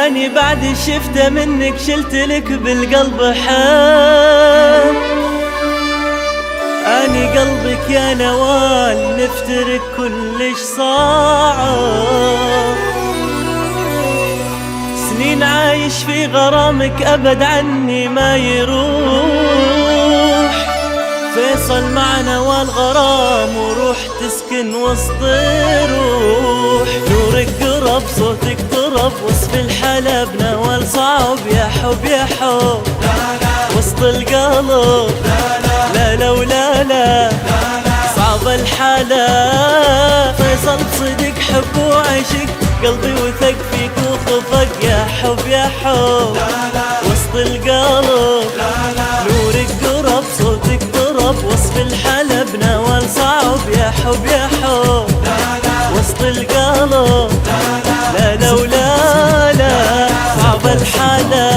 اني بعد شفته منك شلتلك بالقلب حال. اني قلبك يا نوال نفترق كلش صعب، سنين عايش في غرامك أبد عني ما يروح. فيصل معنا والغرام وروح تسكن وسط روح. نورك قرب صوتك طرب وصف الحلا بنوال صعب. يا حب يا حب وسط القلب لا لا ولا لا صعب الحلا. فيصل بصدق حب وعشق قلبي وثق فيك وخفق. يا حب يا حب وسط القلب نورك قرب صوتك طرب وصف الحلا بنوال صعب. يا حب يا حب وسط القلب لا لا ولا لا صعب الحلا.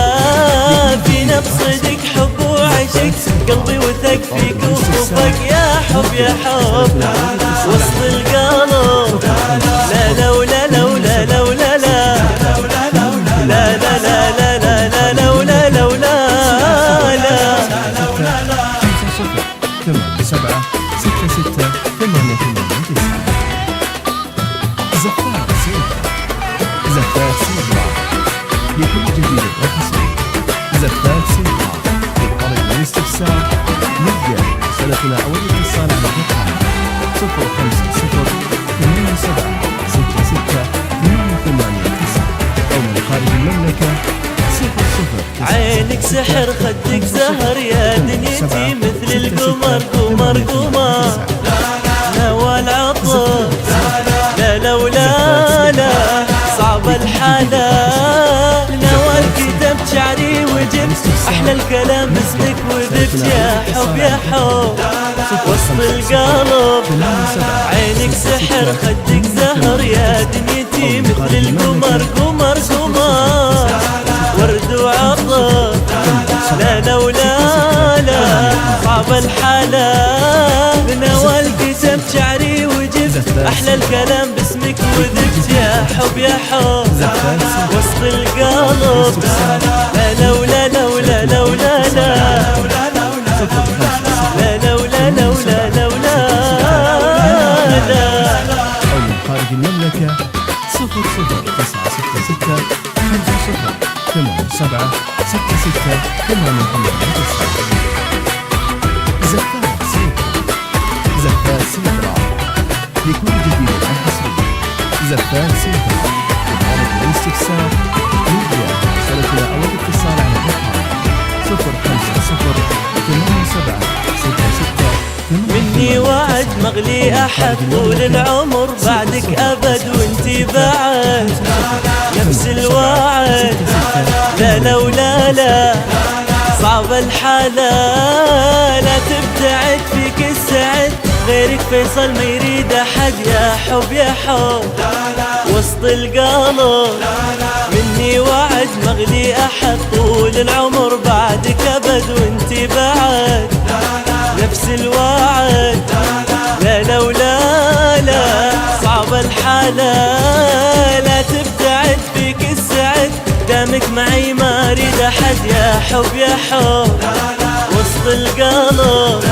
فينا بصدق حب وعشق قلبي وثق فيك وخفق. يا حب يا حب وسط القلب لا لا ولا لا ولا لا ولا لا لا لا لا لا لا لا لا ولا لا ولا لا. 7 6 6 8 9 زفاف سيدرا. زفاف سيدرا لكل جديد وحصري. زفاف سيدرا للطلب والاستفسار نبدأ رسالتنا أو الاتصال على الرقم 050 87 66 889 أو من خارج المملكة 00. عينك سحر خدك زهر يا دنيتي مثل القمر قمر قمر. نوال عطر لا لا ولا لا صعب الحلا. نوال كتبت شعري وجبت أحلى الكلام باسمك وذبت. يا حب يا حب وسط القلب. عينك سحر خدك زهر يا دنيتي مثل القمر قمر قمر. ورد وعطر لا لا ولا لا صعب الحلا. نوال كتبت شعري وجبت أحلى الكلام باسمك وذبت. يا حب يا حب وسط القلب لا لا ولا لا ولا لا ولا لا لا لا ولا لا ولا لا ولا لا. أو من خارج المملكة 00966 50 87 66 889. زفاف سيدرا. زفاف سيدرا لكل جديد وحصري. زفاف سيدرا للطلب والاستفسار نبدأ رسالتنا أو الاتصال على الرقم 050 87 66 مني وعد مغلي أحد طول العمر بعدك أبد وانتي بعد نفس الوعد. لا لا ولا لا صعب الحلا. لا تبتعد فيك السعد غيرك فيصل ما يريد أحد. يا حب يا حب وسط القلب. مني وعد مغلي أحد طول العمر بعدك أبد وانتي بعد نفس الوعد. لا لا ولا لا صعب الحلا. لا تبتعد فيك السعد دامك معي ما اريد احد. يا حب يا حب وسط القلب